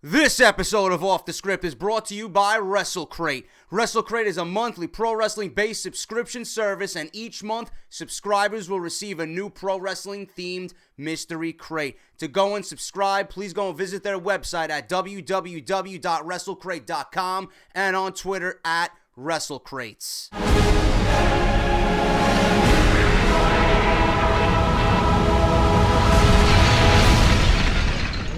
This episode of Off The Script is brought to you by WrestleCrate. WrestleCrate is a monthly pro wrestling-based subscription service, and each month, subscribers will receive a new pro wrestling-themed mystery crate. To go and subscribe, please go and visit their website at www.wrestlecrate.com and on Twitter at WrestleCrates.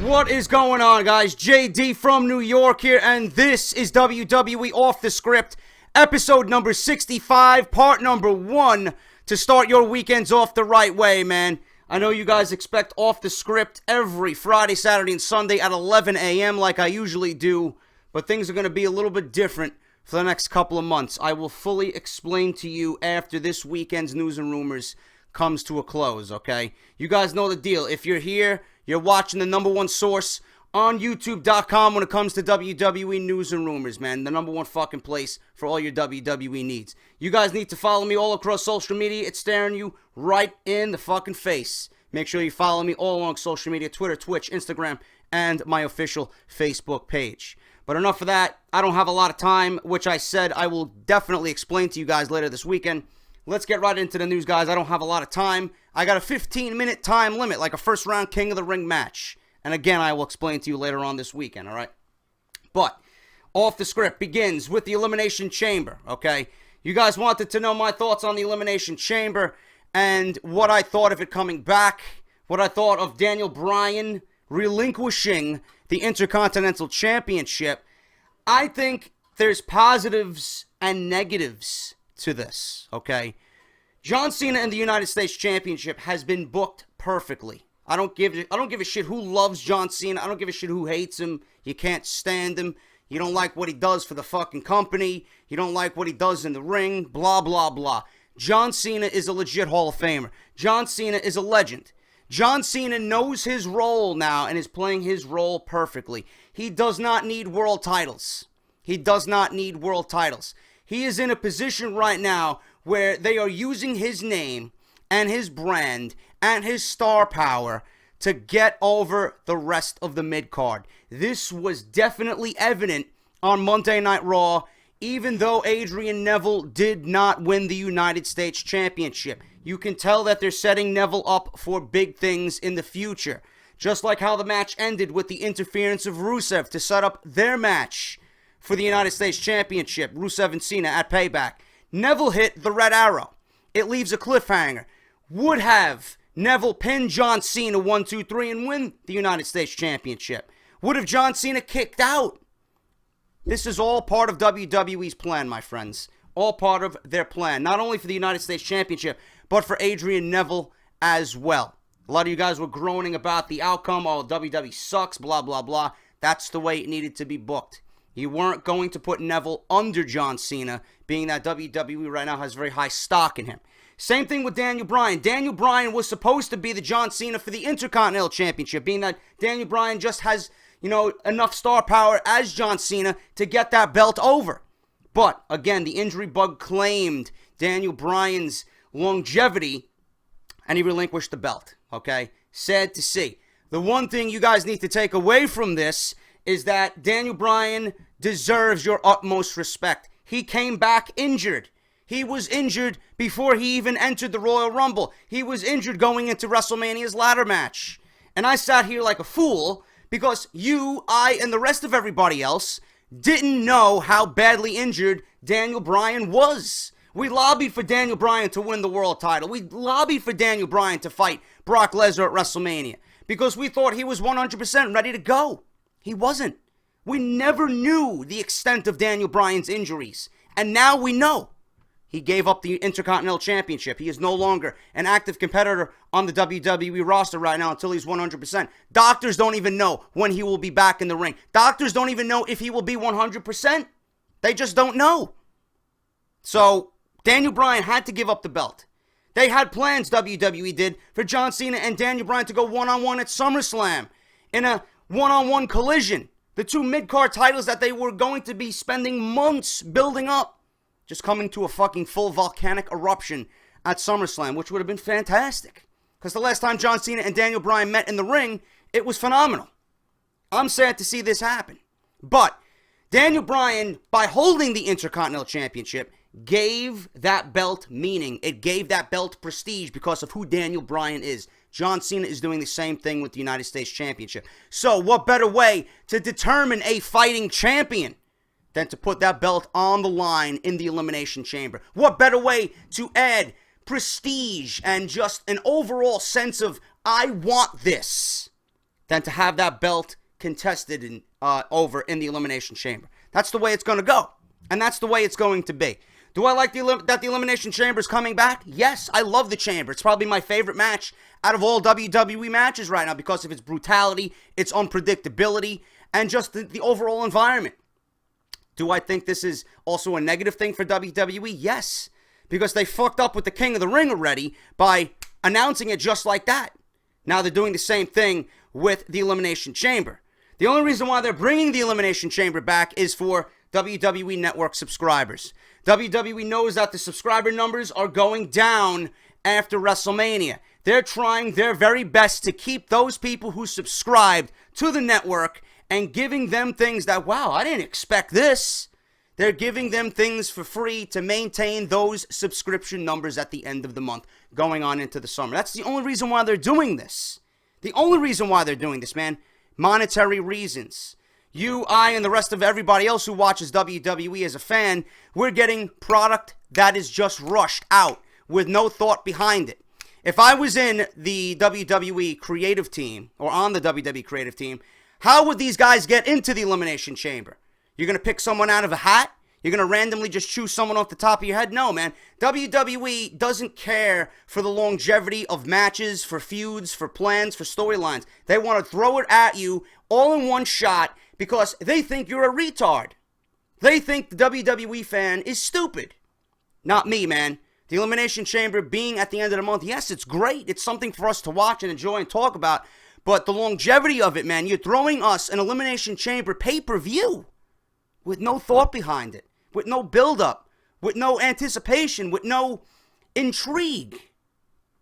What is going on, guys? JD from New York here, and this is WWE Off The Script, episode number 65, part number 1, to start your weekends off the right way, man. I know you guys expect Off The Script every Friday, Saturday, and Sunday at 11 a.m. like I usually do, but things are going to be a little bit different for the next couple of months. I will fully explain to you after this weekend's news and rumors comes to a close, okay? You guys know the deal. If you're here, you're watching the number one source on YouTube.com when it comes to WWE news and rumors, man. The number one fucking place for all your WWE needs. You guys need to follow me all across social media. It's staring you right in the fucking face. Make sure you follow me all along social media, Twitter, Twitch, Instagram, and my official Facebook page. But enough of that. I don't have a lot of time, which I said I will definitely explain to you guys later this weekend. Let's get right into the news, guys. I don't have a lot of time. I got a 15-minute time limit, like a first-round King of the Ring match. And again, I will explain to you later on this weekend, all right? But Off The Script begins with the Elimination Chamber, okay? You guys wanted to know my thoughts on the Elimination Chamber and what I thought of it coming back, what I thought of Daniel Bryan relinquishing the Intercontinental Championship. I think there's positives and negatives to this, okay? John Cena and the United States Championship has been booked perfectly. I don't give a shit who loves John Cena. I don't give a shit who hates him. You can't stand him. You don't like what he does for the fucking company. You don't like what he does in the ring. Blah, blah, blah. John Cena is a legit Hall of Famer. John Cena is a legend. John Cena knows his role now and is playing his role perfectly. He does not need world titles. He does not need world titles. He is in a position right now where they are using his name and his brand and his star power to get over the rest of the mid-card. This was definitely evident on Monday Night Raw, even though Adrian Neville did not win the United States Championship. You can tell that they're setting Neville up for big things in the future. Just like how the match ended with the interference of Rusev to set up their match for the United States Championship, Rusev and Cena at Payback. Neville hit the red arrow. It leaves a cliffhanger. Would have Neville pin John Cena 1, 2, 3 and win the United States Championship? Would have John Cena kicked out? This is all part of WWE's plan, my friends. All part of their plan. Not only for the United States Championship, but for Adrian Neville as well. A lot of you guys were groaning about the outcome. Oh, WWE sucks, blah, blah, blah. That's the way it needed to be booked. You weren't going to put Neville under John Cena, being that WWE right now has very high stock in him. Same thing with Daniel Bryan. Daniel Bryan was supposed to be the John Cena for the Intercontinental Championship, being that Daniel Bryan just has, enough star power as John Cena to get that belt over. But, again, the injury bug claimed Daniel Bryan's longevity, and he relinquished the belt, okay? Sad to see. The one thing you guys need to take away from this is that Daniel Bryan deserves your utmost respect. He came back injured. He was injured before he even entered the Royal Rumble. He was injured going into WrestleMania's ladder match. And I sat here like a fool because you, I, and the rest of everybody else didn't know how badly injured Daniel Bryan was. We lobbied for Daniel Bryan to win the world title. We lobbied for Daniel Bryan to fight Brock Lesnar at WrestleMania because we thought he was 100% ready to go. He wasn't. We never knew the extent of Daniel Bryan's injuries. And now we know. He gave up the Intercontinental Championship. He is no longer an active competitor on the WWE roster right now until he's 100%. Doctors don't even know when he will be back in the ring. Doctors don't even know if he will be 100%. They just don't know. So, Daniel Bryan had to give up the belt. They had plans, WWE did, for John Cena and Daniel Bryan to go one-on-one at SummerSlam in a one-on-one collision. The two mid-card titles that they were going to be spending months building up, just coming to a fucking full volcanic eruption at SummerSlam, which would have been fantastic. Because the last time John Cena and Daniel Bryan met in the ring, it was phenomenal. I'm sad to see this happen. But Daniel Bryan, by holding the Intercontinental Championship, gave that belt meaning. It gave that belt prestige because of who Daniel Bryan is. John Cena is doing the same thing with the United States Championship. So what better way to determine a fighting champion than to put that belt on the line in the Elimination Chamber? What better way to add prestige and just an overall sense of, I want this, than to have that belt contested over in the Elimination Chamber? That's the way it's going to go. And that's the way it's going to be. Do I like that the Elimination Chamber is coming back? Yes, I love the Chamber. It's probably my favorite match out of all WWE matches right now because of its brutality, its unpredictability, and just the overall environment. Do I think this is also a negative thing for WWE? Yes, because they fucked up with the King of the Ring already by announcing it just like that. Now they're doing the same thing with the Elimination Chamber. The only reason why they're bringing the Elimination Chamber back is for WWE Network subscribers. WWE knows that the subscriber numbers are going down after WrestleMania. They're trying their very best to keep those people who subscribed to the network and giving them things that, wow, I didn't expect this. They're giving them things for free to maintain those subscription numbers at the end of the month going on into the summer. That's the only reason why they're doing this. The only reason why they're doing this, man. Monetary reasons. You, I, and the rest of everybody else who watches WWE as a fan, we're getting product that is just rushed out with no thought behind it. If I was in the WWE creative team, or on the WWE creative team, how would these guys get into the Elimination Chamber? You're going to pick someone out of a hat? You're going to randomly just choose someone off the top of your head? No, man. WWE doesn't care for the longevity of matches, for feuds, for plans, for storylines. They want to throw it at you all in one shot because they think you're a retard. They think the WWE fan is stupid. Not me, man. The Elimination Chamber being at the end of the month, yes, it's great. It's something for us to watch and enjoy and talk about. But the longevity of it, man, you're throwing us an Elimination Chamber pay-per-view with no thought behind it, with no build-up, with no anticipation, with no intrigue.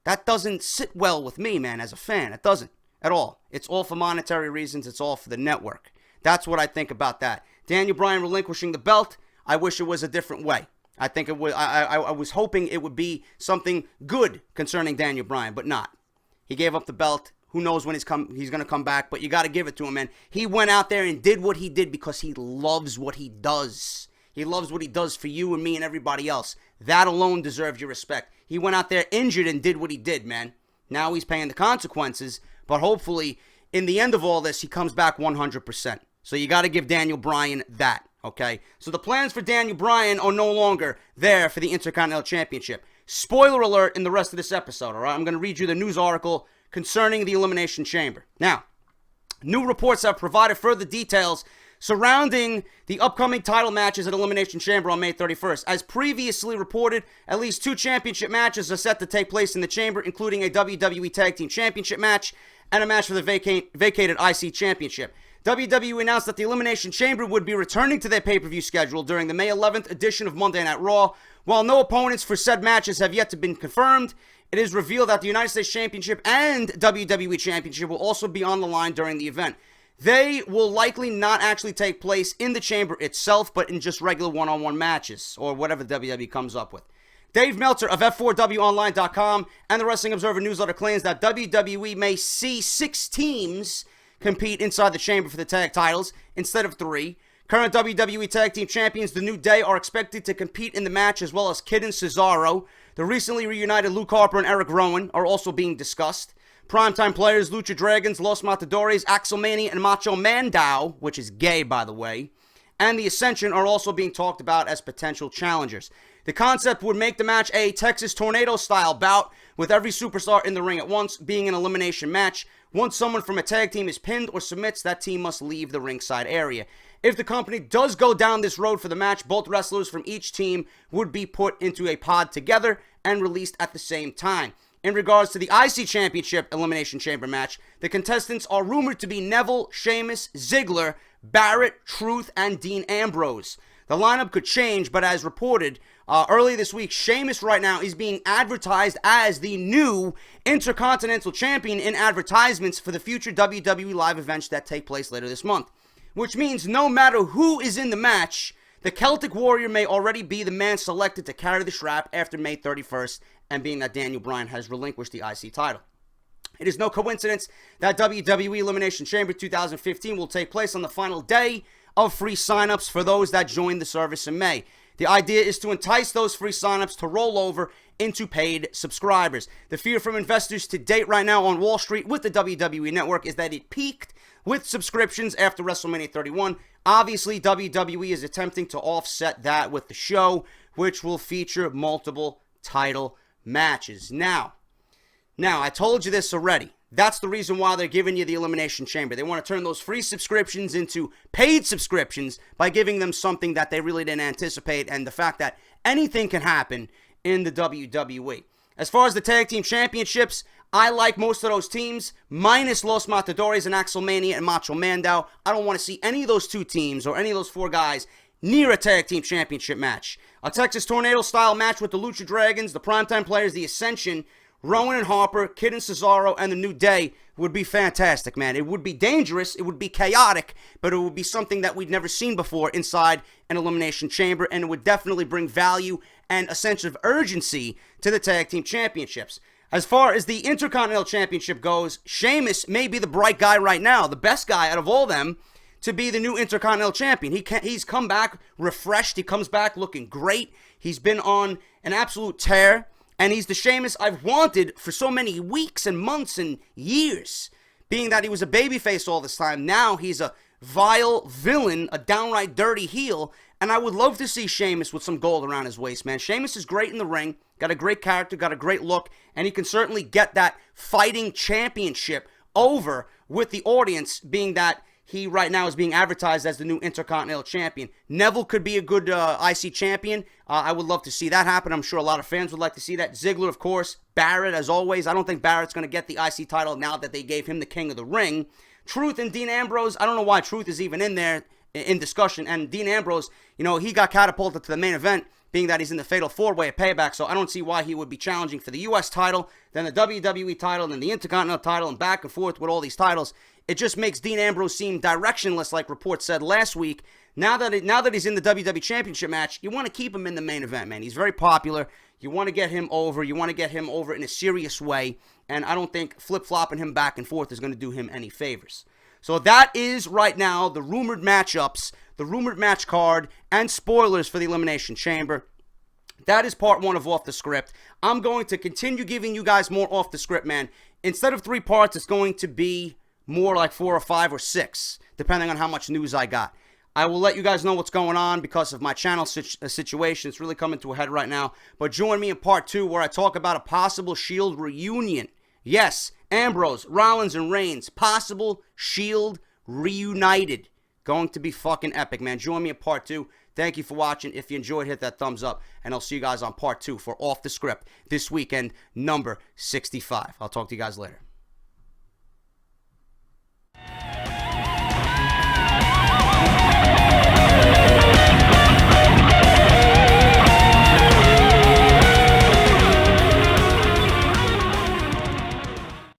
That doesn't sit well with me, man, as a fan. It doesn't at all. It's all for monetary reasons. It's all for the network. That's what I think about that. Daniel Bryan relinquishing the belt, I wish it was a different way. I think it was. I was hoping it would be something good concerning Daniel Bryan, but not. He gave up the belt. Who knows when he's going to come back, but you got to give it to him, man. He went out there and did what he did because he loves what he does. He loves what he does for you and me and everybody else. That alone deserves your respect. He went out there injured and did what he did, man. Now he's paying the consequences, but hopefully, in the end of all this, he comes back 100%. So you got to give Daniel Bryan that, okay? So the plans for Daniel Bryan are no longer there for the Intercontinental Championship. Spoiler alert in the rest of this episode, all right? I'm going to read you the news article concerning the Elimination Chamber. Now, new reports have provided further details surrounding the upcoming title matches at Elimination Chamber on May 31st. As previously reported, at least 2 championship matches are set to take place in the Chamber, including a WWE Tag Team Championship match and a match for the vacated IC Championship. WWE announced that the Elimination Chamber would be returning to their pay-per-view schedule during the May 11th edition of Monday Night Raw. While no opponents for said matches have yet to been confirmed, it is revealed that the United States Championship and WWE Championship will also be on the line during the event. They will likely not actually take place in the Chamber itself, but in just regular one-on-one matches, or whatever WWE comes up with. Dave Meltzer of F4WOnline.com and the Wrestling Observer newsletter claims that WWE may see 6 teams compete inside the Chamber for the tag titles instead of 3. Current WWE Tag Team Champions The New Day are expected to compete in the match, as well as Kid and Cesaro. The recently reunited Luke Harper and Eric Rowan are also being discussed. Primetime players Lucha Dragons, Los Matadores, Axelmania, and Macho Mandow, which is gay, by the way, and the Ascension are also being talked about as potential challengers. The concept would make the match a Texas Tornado-style bout, with every superstar in the ring at once being an elimination match. Once someone from a tag team is pinned or submits, that team must leave the ringside area. If the company does go down this road for the match, both wrestlers from each team would be put into a pod together and released at the same time. In regards to the IC Championship Elimination Chamber match, the contestants are rumored to be Neville, Sheamus, Ziggler, Barrett, Truth, and Dean Ambrose. The lineup could change, but as reported earlier this week, Sheamus right now is being advertised as the new Intercontinental Champion in advertisements for the future WWE live events that take place later this month. Which means no matter who is in the match, the Celtic Warrior may already be the man selected to carry the strap after May 31st, and being that Daniel Bryan has relinquished the IC title. It is no coincidence that WWE Elimination Chamber 2015 will take place on the final day of free signups for those that join the service in May. The idea is to entice those free signups to roll over into paid subscribers. The fear from investors to date right now on Wall Street with the WWE Network is that it peaked with subscriptions after WrestleMania 31. Obviously, WWE is attempting to offset that with the show, which will feature multiple title matches. Now, I told you this already. That's the reason why they're giving you the Elimination Chamber. They want to turn those free subscriptions into paid subscriptions by giving them something that they really didn't anticipate, and the fact that anything can happen in the WWE. As far as the Tag Team Championships, I like most of those teams, minus Los Matadores and Axelmania and Macho Mandow. I don't want to see any of those two teams or any of those four guys near a Tag Team Championship match. A Texas Tornado-style match with the Lucha Dragons, the Primetime Players, the Ascension, Rowan and Harper, Kid and Cesaro, and the New Day would be fantastic, man. It would be dangerous, it would be chaotic, but it would be something that we'd never seen before inside an Elimination Chamber, and it would definitely bring value and a sense of urgency to the Tag Team Championships. As far as the Intercontinental Championship goes, Sheamus may be the bright guy right now, the best guy out of all them, to be the new Intercontinental Champion. He's come back refreshed, he comes back looking great, he's been on an absolute tear. And he's the Sheamus I've wanted for so many weeks and months and years. Being that he was a babyface all this time, now he's a vile villain, a downright dirty heel. And I would love to see Sheamus with some gold around his waist, man. Sheamus is great in the ring, got a great character, got a great look, and he can certainly get that fighting championship over with the audience, being that he right now is being advertised as the new Intercontinental Champion. Neville could be a good IC champion. I would love to see that happen. I'm sure a lot of fans would like to see that. Ziggler, of course. Barrett, as always. I don't think Barrett's going to get the IC title now that they gave him the King of the Ring. Truth and Dean Ambrose. I don't know why Truth is even in there in discussion. And Dean Ambrose, he got catapulted to the main event, being that he's in the Fatal 4-Way at Payback. So I don't see why he would be challenging for the U.S. title, then the WWE title, then the Intercontinental title, and back and forth with all these titles. It just makes Dean Ambrose seem directionless, like reports said last week. Now that he's in the WWE Championship match, you want to keep him in the main event, man. He's very popular. You want to get him over. You want to get him over in a serious way. And I don't think flip-flopping him back and forth is going to do him any favors. So that is right now the rumored matchups, the rumored match card, and spoilers for the Elimination Chamber. That is part one of Off the Script. I'm going to continue giving you guys more Off the Script, man. Instead of 3 parts, it's going to be more like 4 or 5 or 6, depending on how much news I got. I will let you guys know what's going on because of my channel situation. It's really coming to a head right now. But join me in part 2 where I talk about a possible Shield reunion. Yes, Ambrose, Rollins, and Reigns. Possible Shield reunited. Going to be fucking epic, man. Join me in part 2. Thank you for watching. If you enjoyed, hit that thumbs up. And I'll see you guys on part 2 for Off the Script this weekend, number 65. I'll talk to you guys later.